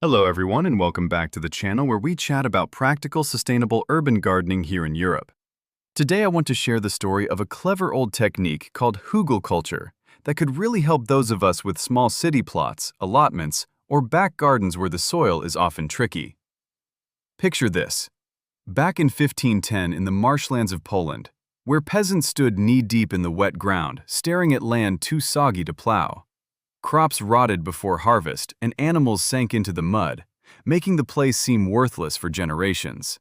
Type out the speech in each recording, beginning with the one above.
Hello everyone and welcome back to the channel where we chat about practical, sustainable urban gardening here in Europe. Today I want to share the story of a clever old technique called Hugelkultur that could really help those of us with small city plots, allotments, or back gardens where the soil is often tricky. Picture this. Back in 1510 in the marshlands of Poland, where peasants stood knee-deep in the wet ground, staring at land too soggy to plow. Crops rotted before harvest and animals sank into the mud, making the place seem worthless for generations.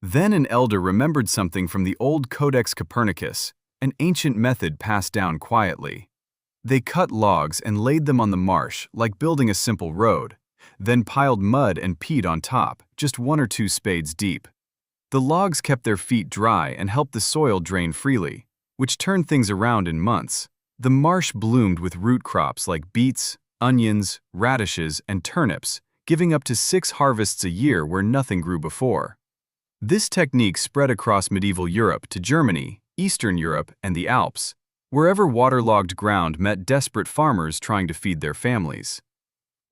Then an elder remembered something from the old Codex Copernicus, an ancient method passed down quietly. They cut logs and laid them on the marsh like building a simple road, then piled mud and peat on top, just 1 or 2 spades deep. The logs kept their feet dry and helped the soil drain freely, which turned things around in months. The marsh bloomed with root crops like beets, onions, radishes, and turnips, giving up to 6 harvests a year where nothing grew before. This technique spread across medieval Europe to Germany, Eastern Europe, and the Alps, wherever waterlogged ground met desperate farmers trying to feed their families.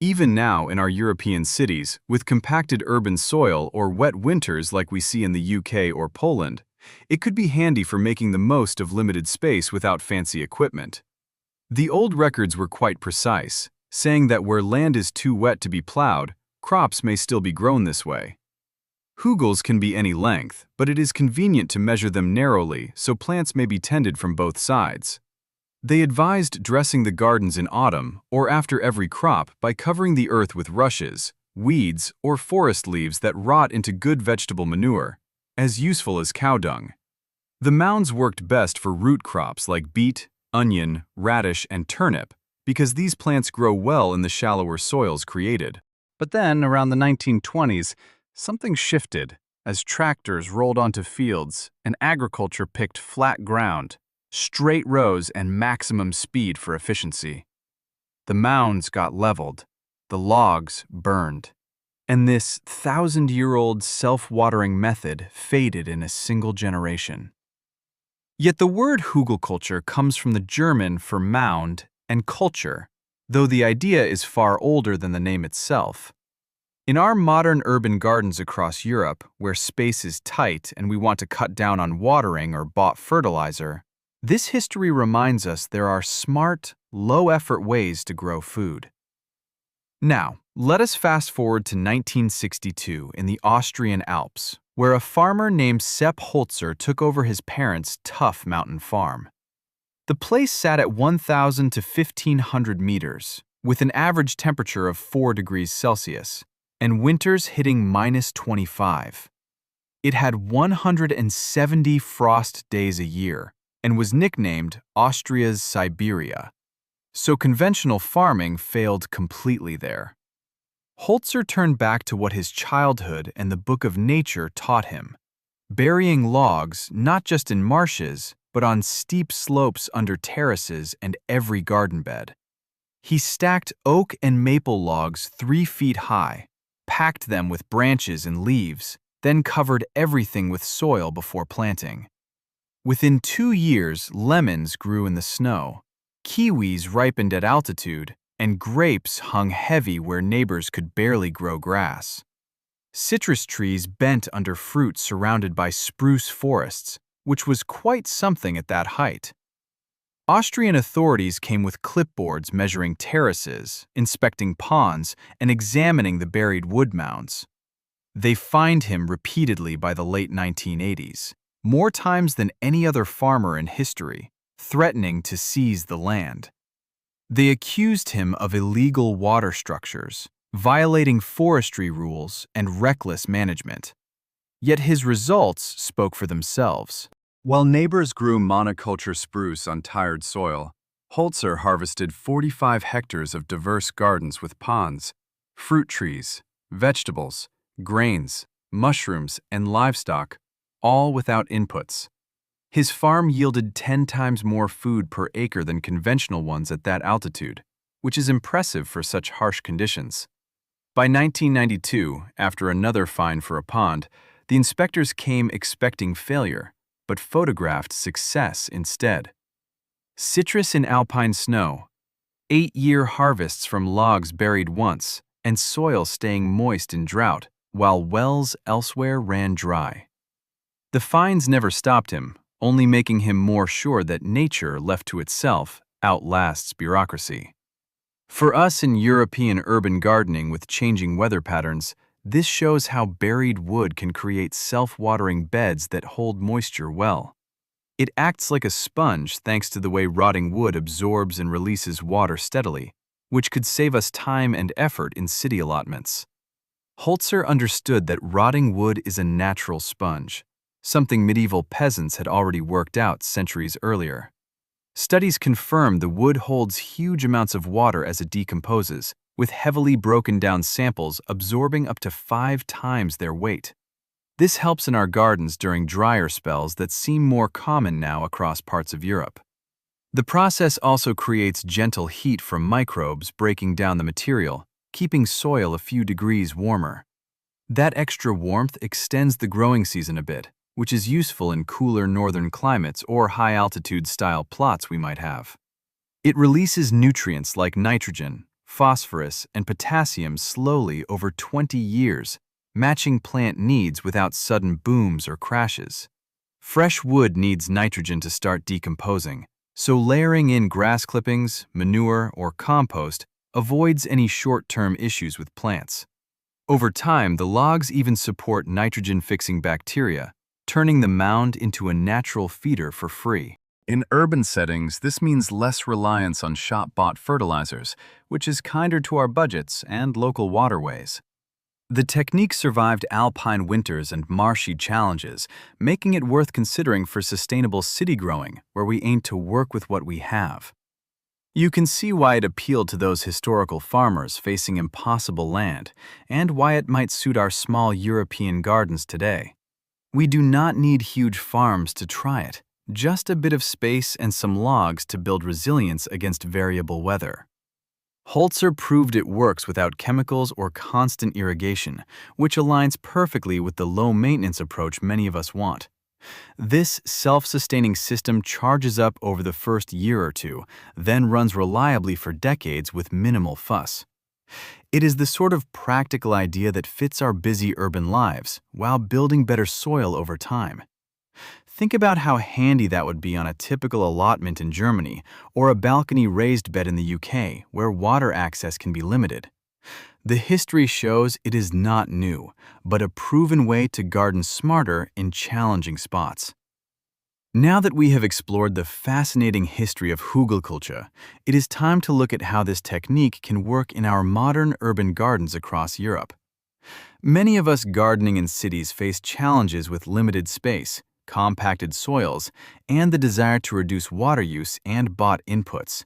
Even now in our European cities, with compacted urban soil or wet winters like we see in the UK or Poland, it could be handy for making the most of limited space without fancy equipment. The old records were quite precise, saying that where land is too wet to be plowed, crops may still be grown this way. Hugels can be any length, but it is convenient to measure them narrowly so plants may be tended from both sides. They advised dressing the gardens in autumn or after every crop by covering the earth with rushes, weeds, or forest leaves that rot into good vegetable manure, as useful as cow dung. The mounds worked best for root crops like beet, onion, radish, and turnip because these plants grow well in the shallower soils created. But then, around the 1920s, something shifted as tractors rolled onto fields and agriculture picked flat ground, straight rows, and maximum speed for efficiency. The mounds got leveled, the logs burned, and this 1,000-year-old self-watering method faded in a single generation. Yet the word Hugelkultur comes from the German for mound and culture, though the idea is far older than the name itself. In our modern urban gardens across Europe, where space is tight and we want to cut down on watering or bought fertilizer, this history reminds us there are smart, low-effort ways to grow food. Now, let us fast forward to 1962 in the Austrian Alps, where a farmer named Sepp Holzer took over his parents' tough mountain farm. The place sat at 1,000 to 1,500 meters, with an average temperature of 4 degrees Celsius, and winters hitting -25. It had 170 frost days a year, and was nicknamed Austria's Siberia. So conventional farming failed completely there. Holzer turned back to what his childhood and the Book of Nature taught him, burying logs not just in marshes, but on steep slopes under terraces and every garden bed. He stacked oak and maple logs 3 feet high, packed them with branches and leaves, then covered everything with soil before planting. Within 2 years, lemons grew in the snow, kiwis ripened at altitude, and grapes hung heavy where neighbors could barely grow grass. Citrus trees bent under fruit surrounded by spruce forests, which was quite something at that height. Austrian authorities came with clipboards measuring terraces, inspecting ponds, and examining the buried wood mounds. They fined him repeatedly by the late 1980s, more times than any other farmer in history, threatening to seize the land. They accused him of illegal water structures, violating forestry rules, and reckless management. Yet his results spoke for themselves. While neighbors grew monoculture spruce on tired soil, Holzer harvested 45 hectares of diverse gardens with ponds, fruit trees, vegetables, grains, mushrooms, and livestock, all without inputs. His farm yielded 10 times more food per acre than conventional ones at that altitude, which is impressive for such harsh conditions. By 1992, after another fine for a pond, the inspectors came expecting failure, but photographed success instead. Citrus in alpine snow, 8-year harvests from logs buried once, and soil staying moist in drought, while wells elsewhere ran dry. The fines never stopped him, only making him more sure that nature, left to itself, outlasts bureaucracy. For us in European urban gardening with changing weather patterns, this shows how buried wood can create self-watering beds that hold moisture well. It acts like a sponge thanks to the way rotting wood absorbs and releases water steadily, which could save us time and effort in city allotments. Holzer understood that rotting wood is a natural sponge, something medieval peasants had already worked out centuries earlier. Studies confirm the wood holds huge amounts of water as it decomposes, with heavily broken down samples absorbing up to 5 times their weight. This helps in our gardens during drier spells that seem more common now across parts of Europe. The process also creates gentle heat from microbes breaking down the material, keeping soil a few degrees warmer. That extra warmth extends the growing season a bit, which is useful in cooler northern climates or high-altitude style plots we might have. It releases nutrients like nitrogen, phosphorus, and potassium slowly over 20 years, matching plant needs without sudden booms or crashes. Fresh wood needs nitrogen to start decomposing, so layering in grass clippings, manure, or compost avoids any short-term issues with plants. Over time, the logs even support nitrogen-fixing bacteria, turning the mound into a natural feeder for free. In urban settings, this means less reliance on shop-bought fertilizers, which is kinder to our budgets and local waterways. The technique survived alpine winters and marshy challenges, making it worth considering for sustainable city growing, where we aim to work with what we have. You can see why it appealed to those historical farmers facing impossible land, and why it might suit our small European gardens today. We do not need huge farms to try it, just a bit of space and some logs to build resilience against variable weather. Holzer proved it works without chemicals or constant irrigation, which aligns perfectly with the low-maintenance approach many of us want. This self-sustaining system charges up over the first year or two, then runs reliably for decades with minimal fuss. It is the sort of practical idea that fits our busy urban lives, while building better soil over time. Think about how handy that would be on a typical allotment in Germany, or a balcony raised bed in the UK, where water access can be limited. The history shows it is not new, but a proven way to garden smarter in challenging spots. Now that we have explored the fascinating history of Hugelkultur, it is time to look at how this technique can work in our modern urban gardens across Europe. Many of us gardening in cities face challenges with limited space, compacted soils, and the desire to reduce water use and bought inputs.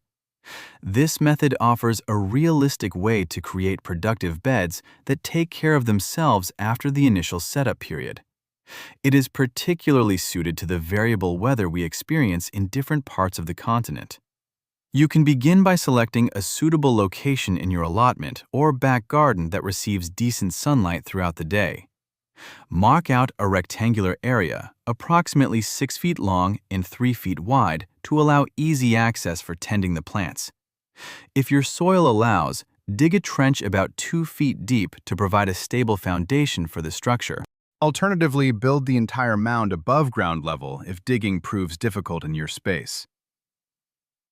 This method offers a realistic way to create productive beds that take care of themselves after the initial setup period. It is particularly suited to the variable weather we experience in different parts of the continent. You can begin by selecting a suitable location in your allotment or back garden that receives decent sunlight throughout the day. Mark out a rectangular area, approximately 6 feet long and 3 feet wide, to allow easy access for tending the plants. If your soil allows, dig a trench about 2 feet deep to provide a stable foundation for the structure. Alternatively, build the entire mound above ground level if digging proves difficult in your space.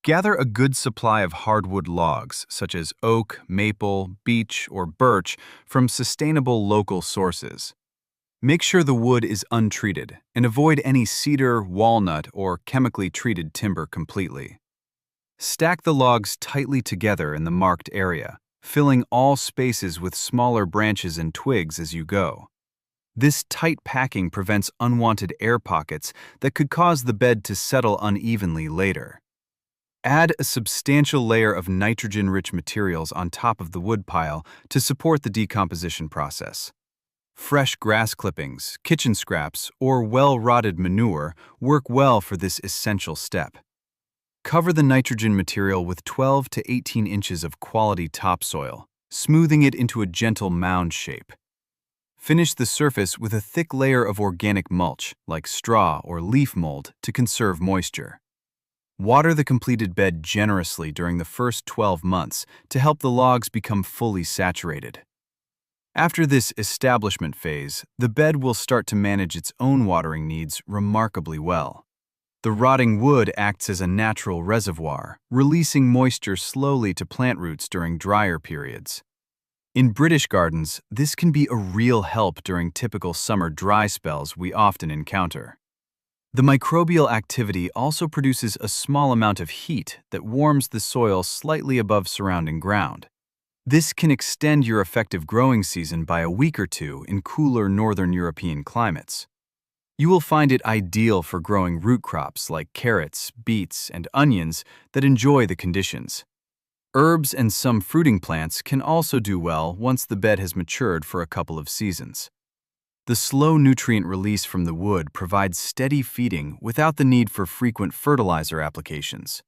Gather a good supply of hardwood logs, such as oak, maple, beech, or birch, from sustainable local sources. Make sure the wood is untreated, and avoid any cedar, walnut, or chemically treated timber completely. Stack the logs tightly together in the marked area, filling all spaces with smaller branches and twigs as you go. This tight packing prevents unwanted air pockets that could cause the bed to settle unevenly later. Add a substantial layer of nitrogen-rich materials on top of the wood pile to support the decomposition process. Fresh grass clippings, kitchen scraps, or well-rotted manure work well for this essential step. Cover the nitrogen material with 12 to 18 inches of quality topsoil, smoothing it into a gentle mound shape. Finish the surface with a thick layer of organic mulch, like straw or leaf mold, to conserve moisture. Water the completed bed generously during the first 12 months to help the logs become fully saturated. After this establishment phase, the bed will start to manage its own watering needs remarkably well. The rotting wood acts as a natural reservoir, releasing moisture slowly to plant roots during drier periods. In British gardens, this can be a real help during typical summer dry spells we often encounter. The microbial activity also produces a small amount of heat that warms the soil slightly above surrounding ground. This can extend your effective growing season by a week or two in cooler northern European climates. You will find it ideal for growing root crops like carrots, beets, and onions that enjoy the conditions. Herbs and some fruiting plants can also do well once the bed has matured for a couple of seasons. The slow nutrient release from the wood provides steady feeding without the need for frequent fertilizer applications.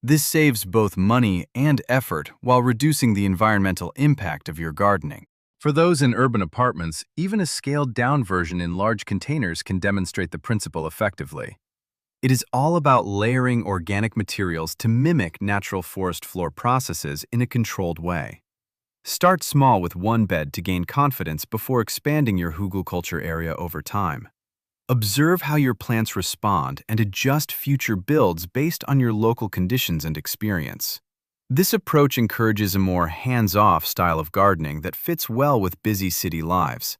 This saves both money and effort while reducing the environmental impact of your gardening. For those in urban apartments, even a scaled-down version in large containers can demonstrate the principle effectively. It is all about layering organic materials to mimic natural forest floor processes in a controlled way. Start small with one bed to gain confidence before expanding your Hugelkultur area over time. Observe how your plants respond and adjust future builds based on your local conditions and experience. This approach encourages a more hands-off style of gardening that fits well with busy city lives.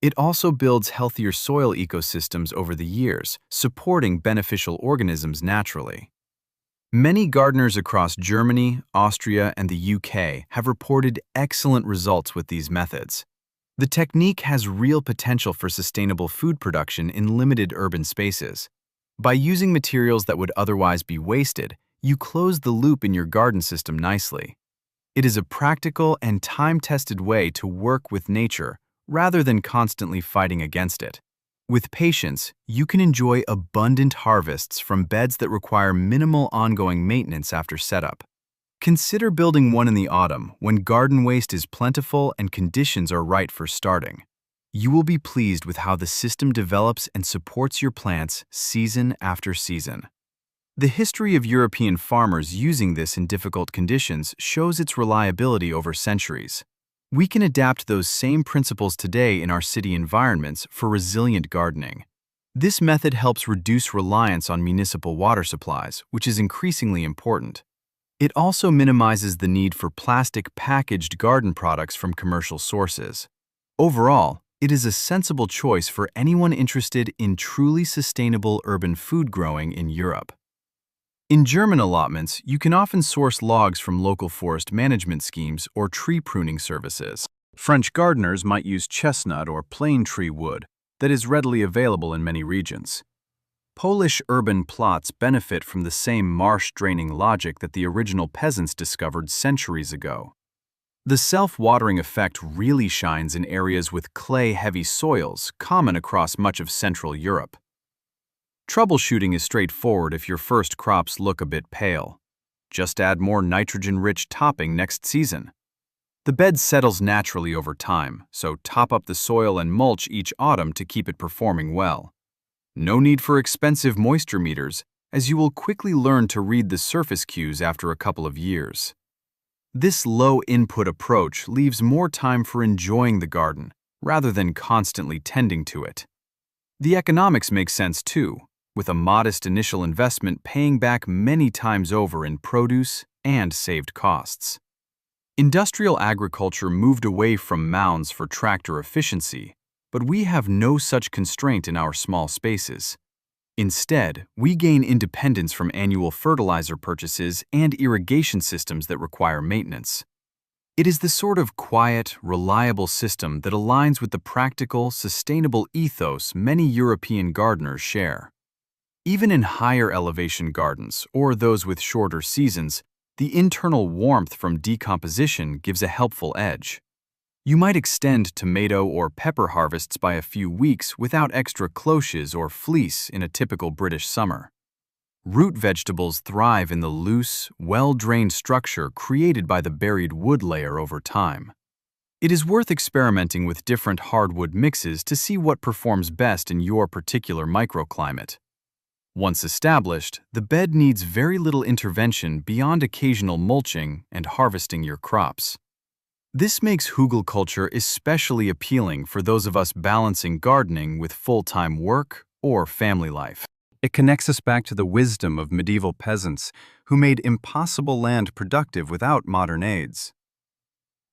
It also builds healthier soil ecosystems over the years, supporting beneficial organisms naturally. Many gardeners across Germany, Austria, and the UK have reported excellent results with these methods. The technique has real potential for sustainable food production in limited urban spaces. By using materials that would otherwise be wasted, you close the loop in your garden system nicely. It is a practical and time-tested way to work with nature rather than constantly fighting against it. With patience, you can enjoy abundant harvests from beds that require minimal ongoing maintenance after setup. Consider building one in the autumn when garden waste is plentiful and conditions are right for starting. You will be pleased with how the system develops and supports your plants season after season. The history of European farmers using this in difficult conditions shows its reliability over centuries. We can adapt those same principles today in our city environments for resilient gardening. This method helps reduce reliance on municipal water supplies, which is increasingly important. It also minimizes the need for plastic packaged garden products from commercial sources. Overall, it is a sensible choice for anyone interested in truly sustainable urban food growing in Europe. In German allotments, you can often source logs from local forest management schemes or tree pruning services. French gardeners might use chestnut or plane tree wood that is readily available in many regions. Polish urban plots benefit from the same marsh-draining logic that the original peasants discovered centuries ago. The self-watering effect really shines in areas with clay-heavy soils common across much of Central Europe. Troubleshooting is straightforward if your first crops look a bit pale. Just add more nitrogen-rich topping next season. The bed settles naturally over time, so top up the soil and mulch each autumn to keep it performing well. No need for expensive moisture meters, as you will quickly learn to read the surface cues after a couple of years. This low-input approach leaves more time for enjoying the garden, rather than constantly tending to it. The economics make sense too, with a modest initial investment paying back many times over in produce and saved costs. Industrial agriculture moved away from mounds for tractor efficiency, but we have no such constraint in our small spaces. Instead, we gain independence from annual fertilizer purchases and irrigation systems that require maintenance. It is the sort of quiet, reliable system that aligns with the practical, sustainable ethos many European gardeners share. Even in higher elevation gardens, or those with shorter seasons, the internal warmth from decomposition gives a helpful edge. You might extend tomato or pepper harvests by a few weeks without extra cloches or fleece in a typical British summer. Root vegetables thrive in the loose, well-drained structure created by the buried wood layer over time. It is worth experimenting with different hardwood mixes to see what performs best in your particular microclimate. Once established, the bed needs very little intervention beyond occasional mulching and harvesting your crops. This makes hugelkultur especially appealing for those of us balancing gardening with full-time work or family life. It connects us back to the wisdom of medieval peasants who made impossible land productive without modern aids.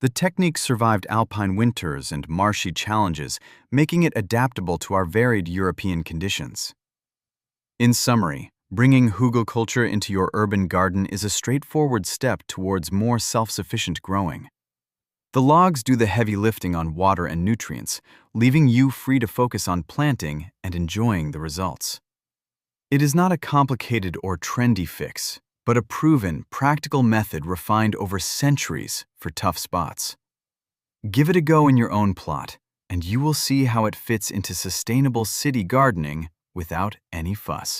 The technique survived alpine winters and marshy challenges, making it adaptable to our varied European conditions. In summary, bringing hugelkultur into your urban garden is a straightforward step towards more self-sufficient growing. The logs do the heavy lifting on water and nutrients, leaving you free to focus on planting and enjoying the results. It is not a complicated or trendy fix, but a proven, practical method refined over centuries for tough spots. Give it a go in your own plot, and you will see how it fits into sustainable city gardening without any fuss.